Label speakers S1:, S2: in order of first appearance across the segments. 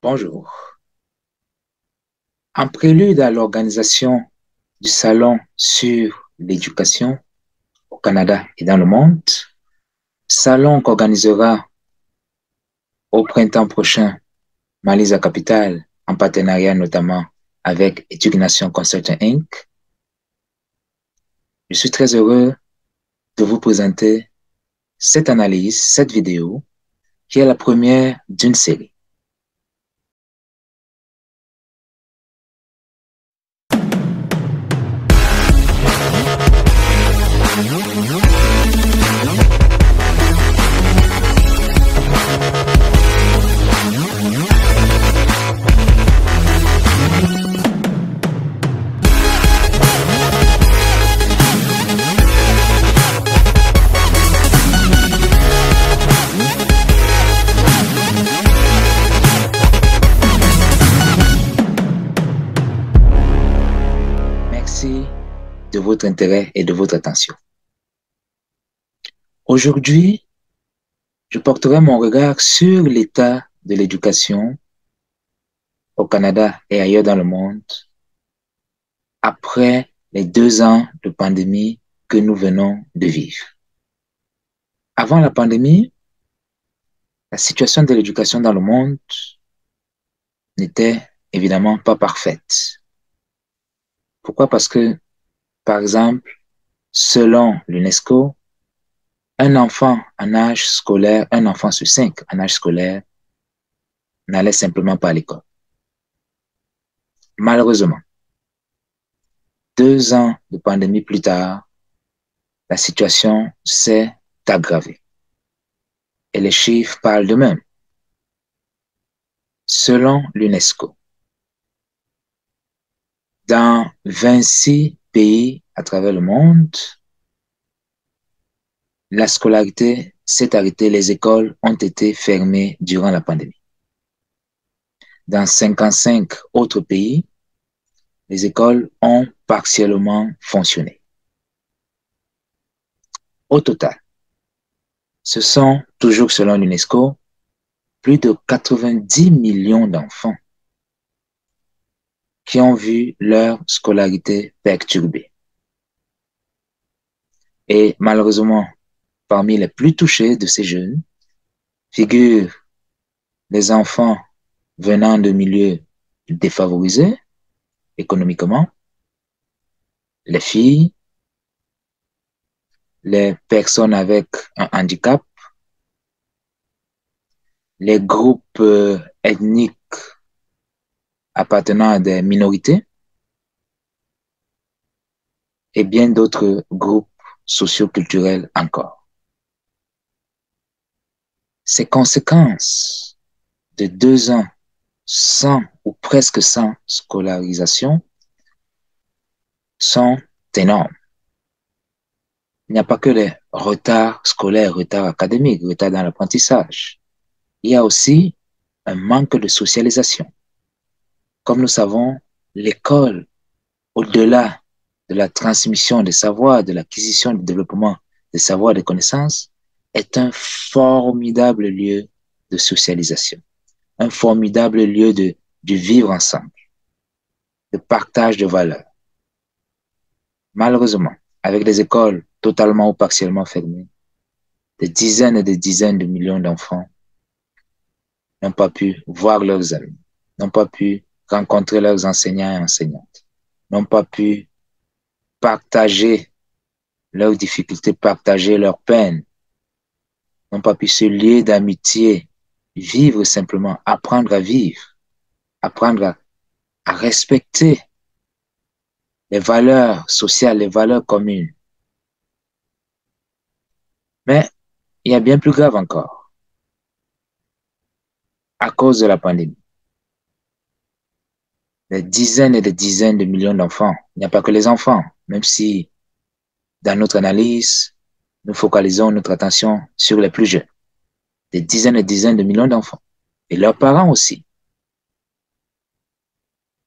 S1: Bonjour. En prélude à l'organisation du Salon sur l'éducation au Canada et dans le monde, salon qu'organisera au printemps prochain Malisa Capital en partenariat notamment avec Education Consulting Inc., je suis très heureux de vous présenter cette analyse, cette vidéo, qui est la première d'une série. Merci de votre intérêt et de votre attention. Aujourd'hui, je porterai mon regard sur l'état de l'éducation au Canada et ailleurs dans le monde après les 2 ans de pandémie que nous venons de vivre. Avant la pandémie, la situation de l'éducation dans le monde n'était évidemment pas parfaite. Pourquoi? Parce que, par exemple, selon l'UNESCO, un enfant en âge scolaire, un enfant sur 5 en âge scolaire, n'allait simplement pas à l'école. Malheureusement, 2 ans de pandémie plus tard, la situation s'est aggravée. Et les chiffres parlent d'eux-mêmes. Selon l'UNESCO, dans 26 pays à travers le monde, la scolarité s'est arrêtée, les écoles ont été fermées durant la pandémie. Dans 55 autres pays, les écoles ont partiellement fonctionné. Au total, ce sont, toujours selon l'UNESCO, plus de 90 millions d'enfants qui ont vu leur scolarité perturbée. Et malheureusement, parmi les plus touchés de ces jeunes figurent les enfants venant de milieux défavorisés économiquement, les filles, les personnes avec un handicap, les groupes ethniques appartenant à des minorités et bien d'autres groupes socioculturels encore. Ces conséquences de 2 ans sans ou presque sans scolarisation sont énormes. Il n'y a pas que les retards scolaires, retards académiques, retards dans l'apprentissage. Il y a aussi un manque de socialisation. Comme nous savons, l'école, au-delà de la transmission des savoirs, de l'acquisition, du développement des savoirs et des connaissances, est un formidable lieu de socialisation, un formidable lieu de vivre ensemble, de partage de valeurs. Malheureusement, avec des écoles totalement ou partiellement fermées, des dizaines et des dizaines de millions d'enfants n'ont pas pu voir leurs amis, n'ont pas pu rencontrer leurs enseignants et enseignantes, n'ont pas pu partager leurs difficultés, partager leurs peines, n'ont pas pu se lier d'amitié, vivre simplement, apprendre à vivre, apprendre à respecter les valeurs sociales, les valeurs communes. Mais il y a bien plus grave encore. À cause de la pandémie, des dizaines et des dizaines de millions d'enfants, il n'y a pas que les enfants, même si dans notre analyse, nous focalisons notre attention sur les plus jeunes, des dizaines et dizaines de millions d'enfants, et leurs parents aussi,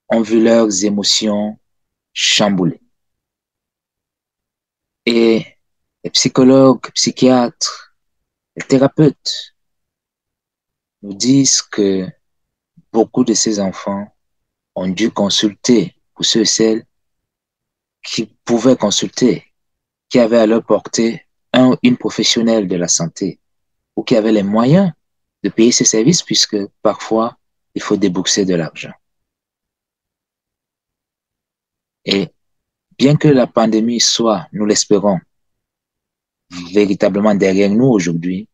S1: ont vu leurs émotions chamboulées. Et les psychologues, psychiatres, les thérapeutes nous disent que beaucoup de ces enfants ont dû consulter, pour ceux et celles qui pouvaient consulter, qui avaient à leur portée une professionnelle de la santé ou qui avaient les moyens de payer ces services puisque parfois, il faut débourser de l'argent. Et bien que la pandémie soit, nous l'espérons, véritablement derrière nous aujourd'hui,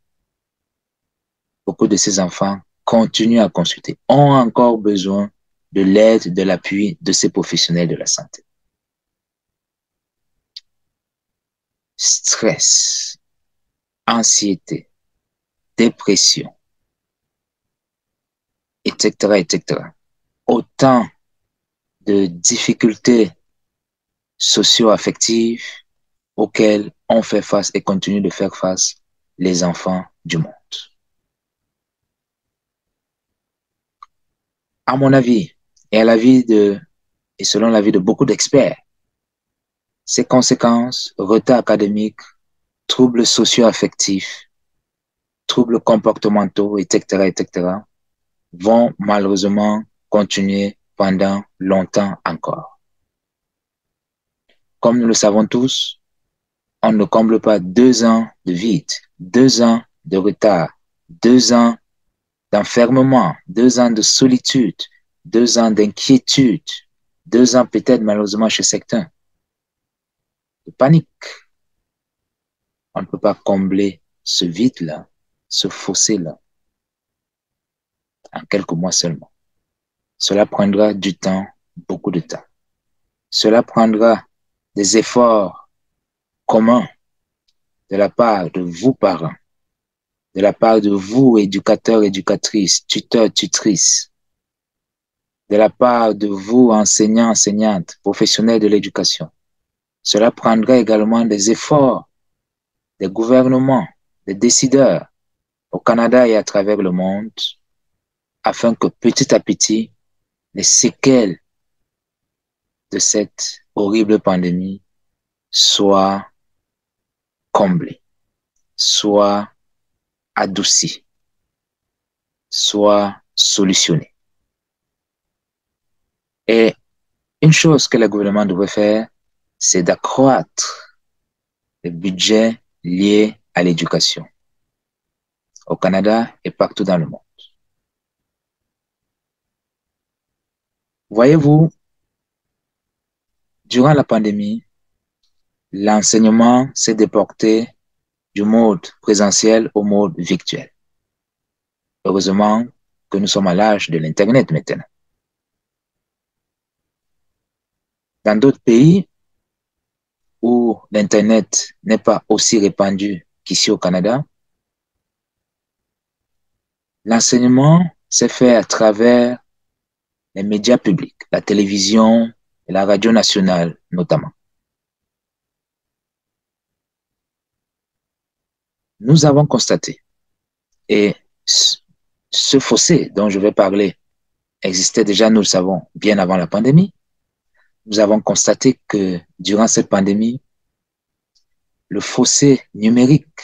S1: beaucoup de ces enfants continuent à consulter, ont encore besoin de l'aide, de l'appui de ces professionnels de la santé. Stress, anxiété, dépression, etc., etc. Autant de difficultés socio-affectives auxquelles ont fait face et continuent de faire face les enfants du monde. À mon avis, et à l'avis et selon l'avis de beaucoup d'experts, ces conséquences, retards académiques, troubles socio-affectifs, troubles comportementaux, etc., etc., vont malheureusement continuer pendant longtemps encore. Comme nous le savons tous, on ne comble pas 2 ans de vide, 2 ans de retard, 2 ans d'enfermement, 2 ans de solitude, 2 ans d'inquiétude, 2 ans peut-être malheureusement chez certains, de panique. On ne peut pas combler ce vide-là, ce fossé-là, en quelques mois seulement. Cela prendra du temps, beaucoup de temps. Cela prendra des efforts communs de la part de vous, parents, de la part de vous, éducateurs, éducatrices, tuteurs, tutrices, de la part de vous, enseignants, enseignantes, professionnels de l'éducation. Cela prendra également des efforts des gouvernements, des décideurs au Canada et à travers le monde, afin que petit à petit, les séquelles de cette horrible pandémie soient comblées, soient adoucies, soient solutionnées. Et une chose que le gouvernement devrait faire, c'est d'accroître les budgets liés à l'éducation au Canada et partout dans le monde. Voyez-vous, durant la pandémie, l'enseignement s'est déporté du mode présentiel au mode virtuel. Heureusement que nous sommes à l'âge de l'Internet maintenant. Dans d'autres pays où l'Internet n'est pas aussi répandu qu'ici au Canada, l'enseignement s'est fait à travers les médias publics, la télévision et la radio nationale notamment. Nous avons constaté, et ce fossé dont je vais parler existait déjà, nous le savons, bien avant la pandémie. Nous avons constaté que durant cette pandémie, le fossé numérique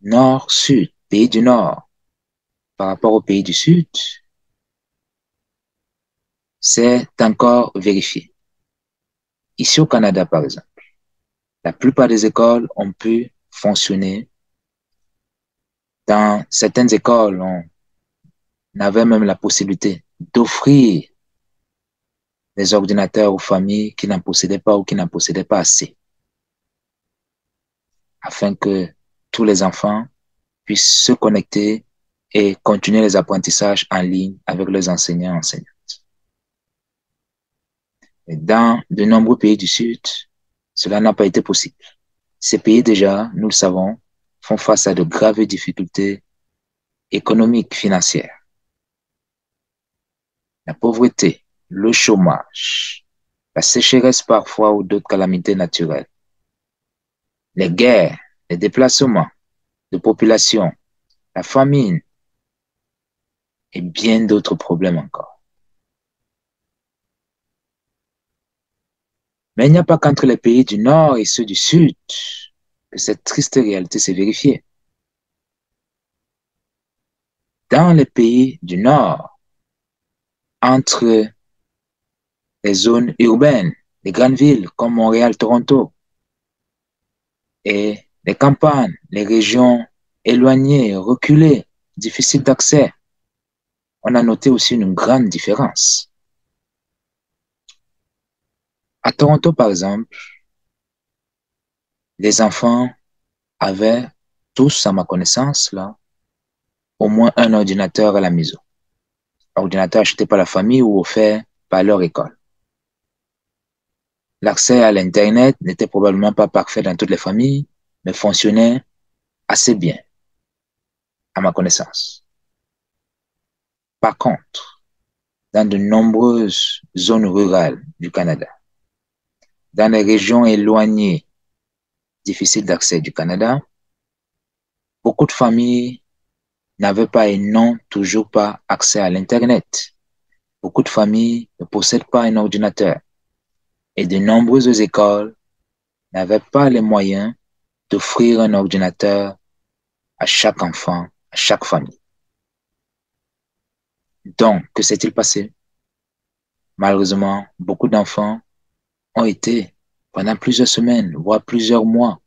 S1: nord-sud, pays du nord, par rapport aux pays du sud, c'est encore vérifié. Ici au Canada, par exemple, la plupart des écoles ont pu fonctionner. Dans certaines écoles, on avait même la possibilité d'offrir des ordinateurs aux familles qui n'en possédaient pas ou qui n'en possédaient pas assez, afin que tous les enfants puissent se connecter et continuer les apprentissages en ligne avec leurs enseignants et enseignantes. Et dans de nombreux pays du Sud, cela n'a pas été possible. Ces pays déjà, nous le savons, font face à de graves difficultés économiques, financières. La pauvreté, le chômage, la sécheresse parfois ou d'autres calamités naturelles, les guerres, les déplacements de population, la famine et bien d'autres problèmes encore. Mais il n'y a pas qu'entre les pays du Nord et ceux du Sud que cette triste réalité s'est vérifiée. Dans les pays du Nord, entre les zones urbaines, les grandes villes comme Montréal, Toronto, et les campagnes, les régions éloignées, reculées, difficiles d'accès. On a noté aussi une grande différence. À Toronto, par exemple, les enfants avaient tous, à ma connaissance, là, au moins un ordinateur à la maison. Ordinateur acheté par la famille ou offert par leur école. L'accès à l'Internet n'était probablement pas parfait dans toutes les familles, mais fonctionnait assez bien, à ma connaissance. Par contre, dans de nombreuses zones rurales du Canada, dans les régions éloignées, difficiles d'accès du Canada, beaucoup de familles n'avaient pas et n'ont toujours pas accès à l'Internet. Beaucoup de familles ne possèdent pas un ordinateur et de nombreuses écoles n'avaient pas les moyens d'offrir un ordinateur à chaque enfant, à chaque famille. Donc, que s'est-il passé? Malheureusement, beaucoup d'enfants ont été, pendant plusieurs semaines, voire plusieurs mois,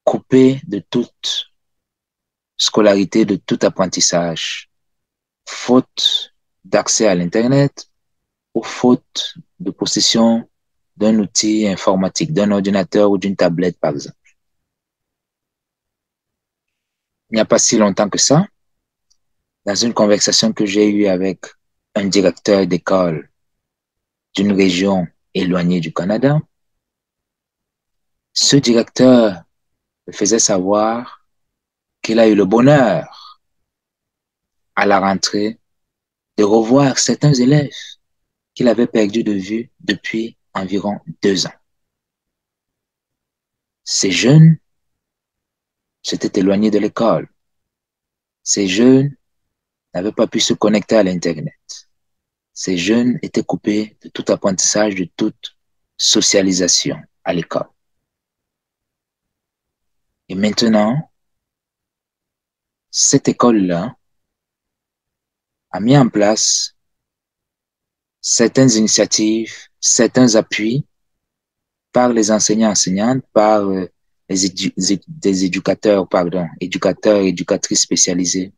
S1: coupés de toute scolarité, de tout apprentissage, faute d'accès à l'Internet ou faute de possession d'un outil informatique, d'un ordinateur ou d'une tablette, par exemple. Il n'y a pas si longtemps que ça, dans une conversation que j'ai eue avec un directeur d'école d'une région éloignée du Canada, ce directeur me faisait savoir qu'il a eu le bonheur à la rentrée de revoir certains élèves qu'il avait perdus de vue depuis environ 2 ans. Ces jeunes s'étaient éloignés de l'école. Ces jeunes n'avaient pas pu se connecter à l'Internet. Ces jeunes étaient coupés de tout apprentissage, de toute socialisation à l'école. Et maintenant, cette école-là a mis en place certaines initiatives, certains appuis par les enseignants-enseignantes, par des éducateurs, pardon, éducateurs et éducatrices spécialisés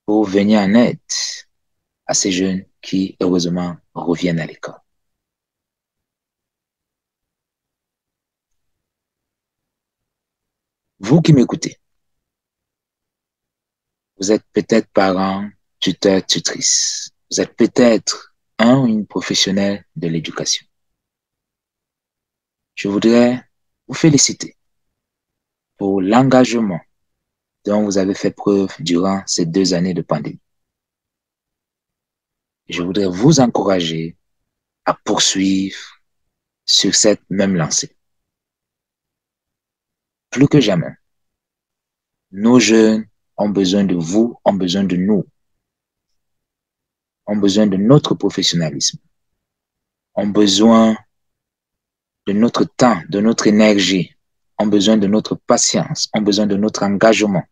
S1: pour venir en aide à ces jeunes qui, heureusement, reviennent à l'école. Vous qui m'écoutez, vous êtes peut-être parent, tuteur, tutrice. Vous êtes peut-être un ou une professionnelle de l'éducation. Je voudrais vous féliciter pour l'engagement dont vous avez fait preuve durant ces 2 années de pandémie. Je voudrais vous encourager à poursuivre sur cette même lancée. Plus que jamais, nos jeunes ont besoin de vous, ont besoin de nous, ont besoin de notre professionnalisme, ont besoin de notre temps, de notre énergie, ont besoin de notre patience, ont besoin de notre engagement,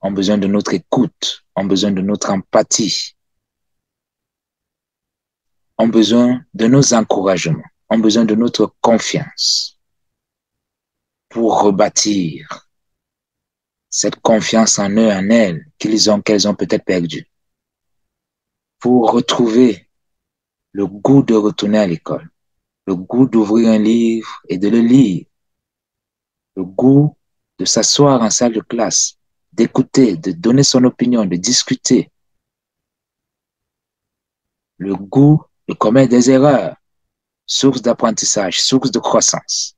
S1: ont besoin de notre écoute, ont besoin de notre empathie, ont besoin de nos encouragements, ont besoin de notre confiance pour rebâtir cette confiance en eux, en elles, qu'elles ont peut-être perdue, pour retrouver le goût de retourner à l'école, le goût d'ouvrir un livre et de le lire, le goût de s'asseoir en salle de classe, d'écouter, de donner son opinion, de discuter, le goût de commettre des erreurs, source d'apprentissage, source de croissance,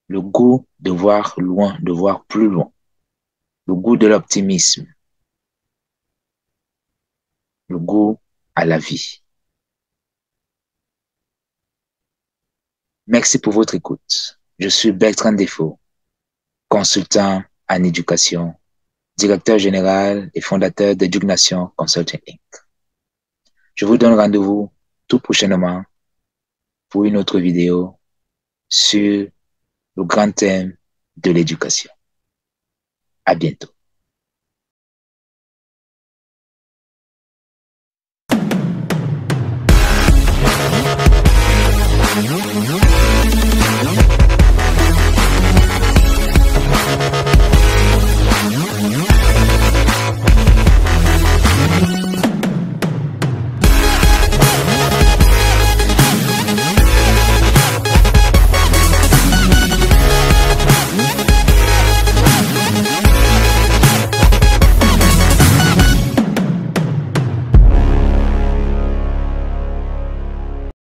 S1: le goût de voir loin, de voir plus loin, le goût de l'optimisme, le goût à la vie. Merci pour votre écoute. Je suis Bertrand Défaut, consultant en éducation, directeur général et fondateur de Dugnation Consulting Inc. Je vous donne rendez-vous tout prochainement pour une autre vidéo sur le grand thème de l'éducation. À bientôt.